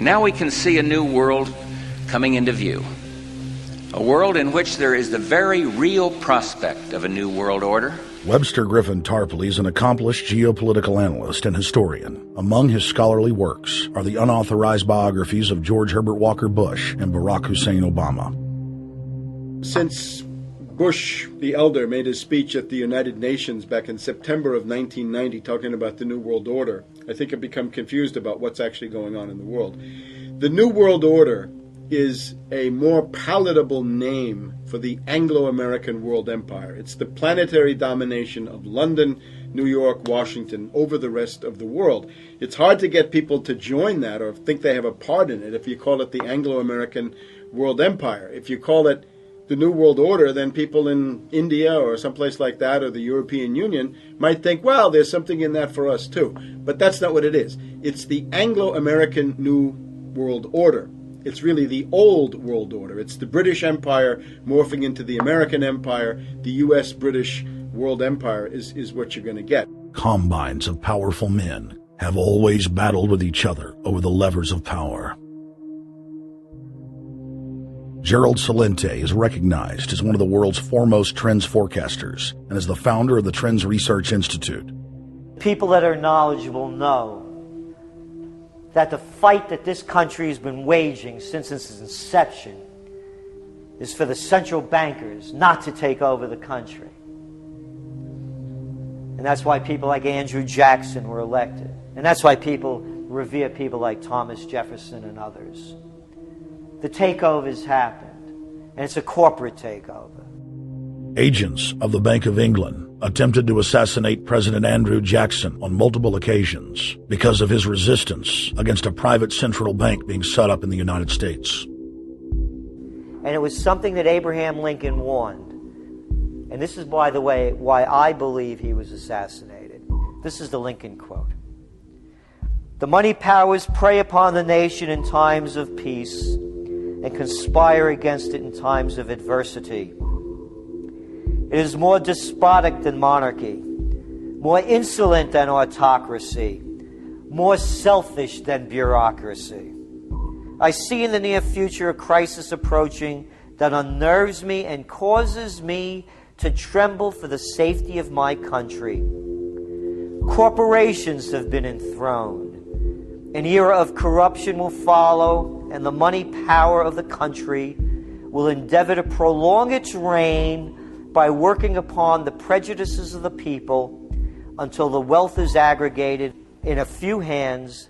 Now we can see a new world coming into view. A world in which there is the very real prospect of a new world order. Webster Griffin Tarpley is an accomplished geopolitical analyst and historian. Among his scholarly works are the unauthorized biographies of George Herbert Walker Bush and Barack Hussein Obama. Since Bush, the elder, made his speech at the United Nations back in September of 1990 talking about the New World Order, I think I've become confused about what's actually going on in the world. The New World Order is a more palatable name for the Anglo-American world empire. It's the planetary domination of London, New York, Washington over the rest of the world. It's hard to get people to join that or think they have a part in it if you call it the Anglo-American world empire. If you call it the New World Order, then people in India or someplace like that or the European Union might think, well, there's something in that for us too. But that's not what it is. It's the Anglo-American New World Order. It's really the old world order. It's the British Empire morphing into the American Empire. The U.S.-British world empire is what you're going to get. Combines of powerful men have always battled with each other over the levers of power. Gerald Celente is recognized as one of the world's foremost trends forecasters and is the founder of the Trends Research Institute. People that are knowledgeable know that the fight that this country has been waging since its inception is for the central bankers not to take over the country. And that's why people like Andrew Jackson were elected. And that's why people revere people like Thomas Jefferson and others. The takeover's happened, and it's a corporate takeover. Agents of the Bank of England attempted to assassinate President Andrew Jackson on multiple occasions because of his resistance against a private central bank being set up in the United States. And it was something that Abraham Lincoln warned. And this is, by the way, why I believe he was assassinated. This is the Lincoln quote. The money powers prey upon the nation in times of peace and conspire against it in times of adversity. It is more despotic than monarchy, more insolent than autocracy, more selfish than bureaucracy. I see in the near future a crisis approaching that unnerves me and causes me to tremble for the safety of my country. Corporations have been enthroned. An era of corruption will follow, and the money power of the country will endeavor to prolong its reign by working upon the prejudices of the people until the wealth is aggregated in a few hands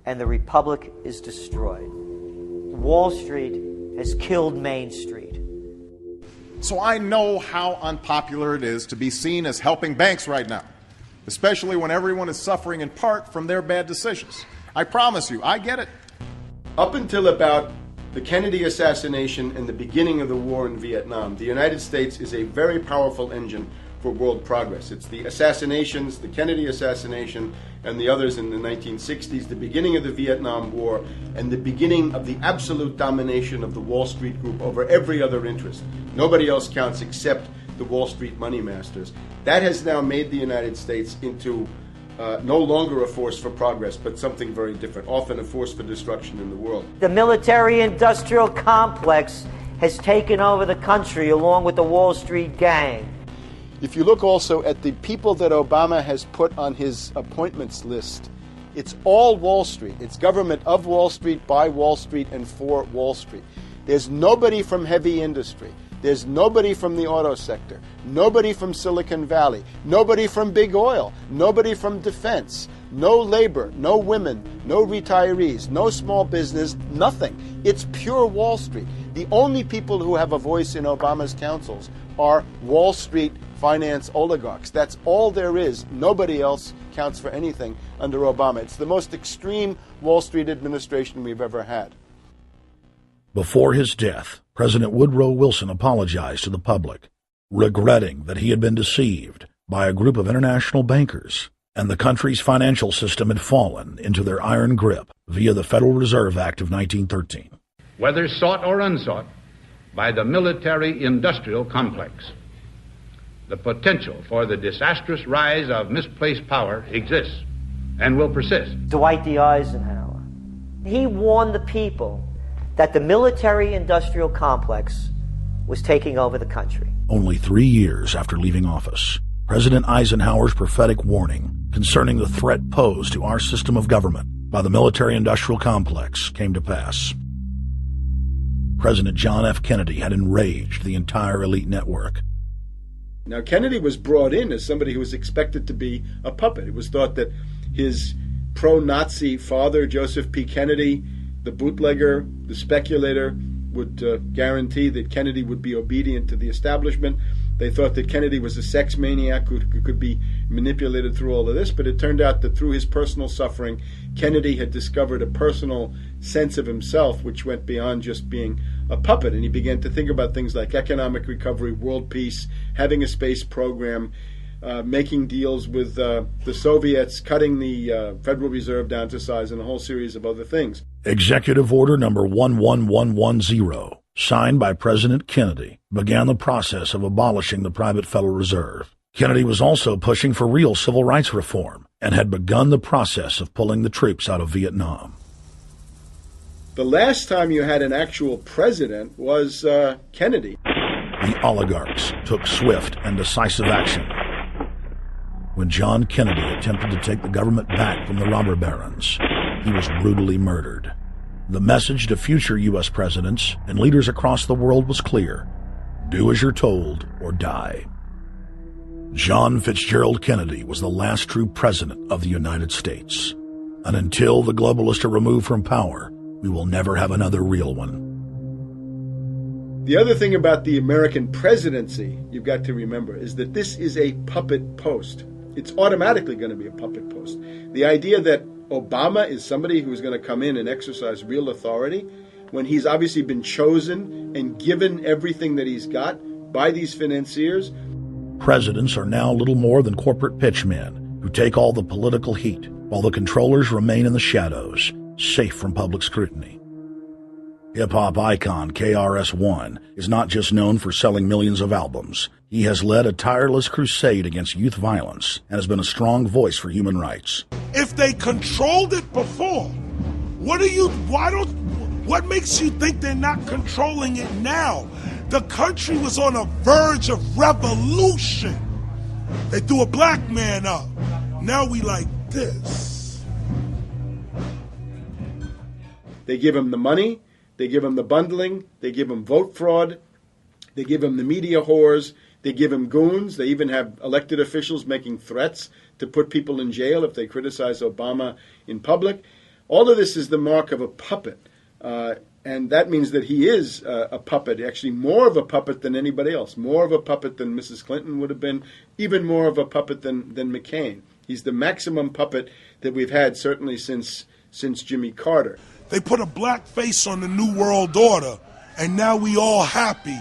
and the republic is destroyed. Wall Street has killed Main Street. So I know how unpopular it is to be seen as helping banks right now, especially when everyone is suffering in part from their bad decisions. I promise you, I get it. Up until about the Kennedy assassination and the beginning of the war in Vietnam, the United States is a very powerful engine for world progress. It's the assassinations, the Kennedy assassination, and the others in the 1960s, the beginning of the Vietnam War, and the beginning of the absolute domination of the Wall Street Group over every other interest. Nobody else counts except the Wall Street money masters. That has now made the United States into no longer a force for progress, but something very different, often a force for destruction in the world. The military-industrial complex has taken over the country along with the Wall Street gang. If you look also at the people that Obama has put on his appointments list, it's all Wall Street. It's government of Wall Street, by Wall Street, and for Wall Street. There's nobody from heavy industry. There's nobody from the auto sector, nobody from Silicon Valley, nobody from big oil, nobody from defense, no labor, no women, no retirees, no small business, nothing. It's pure Wall Street. The only people who have a voice in Obama's councils are Wall Street finance oligarchs. That's all there is. Nobody else counts for anything under Obama. It's the most extreme Wall Street administration we've ever had. Before his death, President Woodrow Wilson apologized to the public, regretting that he had been deceived by a group of international bankers and the country's financial system had fallen into their iron grip via the Federal Reserve Act of 1913. Whether sought or unsought by the military-industrial complex, the potential for the disastrous rise of misplaced power exists and will persist. Dwight D. Eisenhower He warned the people that the military-industrial complex was taking over the country. Only 3 years after leaving office, President Eisenhower's prophetic warning concerning the threat posed to our system of government by the military-industrial complex came to pass. President John F. Kennedy had enraged the entire elite network. Now, Kennedy was brought in as somebody who was expected to be a puppet. It was thought that his pro-Nazi father, Joseph P. Kennedy, the bootlegger, the speculator, would guarantee that Kennedy would be obedient to the establishment. They thought that Kennedy was a sex maniac who could be manipulated through all of this, but it turned out that through his personal suffering, Kennedy had discovered a personal sense of himself which went beyond just being a puppet, and he began to think about things like economic recovery, world peace, having a space program, making deals with the Soviets, cutting the Federal Reserve down to size, and a whole series of other things. Executive Order number 11110, signed by President Kennedy, began the process of abolishing the private Federal Reserve. Kennedy was also pushing for real civil rights reform and had begun the process of pulling the troops out of Vietnam. The last time you had an actual president was Kennedy. The oligarchs took swift and decisive action. When John Kennedy attempted to take the government back from the robber barons, he was brutally murdered. The message to future U.S. presidents and leaders across the world was clear: do as you're told or die. John Fitzgerald Kennedy was the last true president of the United States. And until the globalists are removed from power, we will never have another real one. The other thing about the American presidency you've got to remember is that this is a puppet post. It's automatically going to be a puppet post. The idea that Obama is somebody who's going to come in and exercise real authority when he's obviously been chosen and given everything that he's got by these financiers. Presidents are now little more than corporate pitchmen who take all the political heat, while the controllers remain in the shadows, safe from public scrutiny. Hip-hop icon KRS-One is not just known for selling millions of albums. He has led a tireless crusade against youth violence and has been a strong voice for human rights. If they controlled it before, what makes you think they're not controlling it now? The country was on a verge of revolution. They threw a black man up. Now we like this. They give him the money, they give him the bundling, they give him vote fraud, they give him the media whores, they give him goons, they even have elected officials making threats to put people in jail if they criticize Obama in public. All of this is the mark of a puppet. And that means that he is a puppet, actually more of a puppet than anybody else, more of a puppet than Mrs. Clinton would have been, even more of a puppet than McCain. He's the maximum puppet that we've had certainly since Jimmy Carter. They put a black face on the New World Order, and now we all happy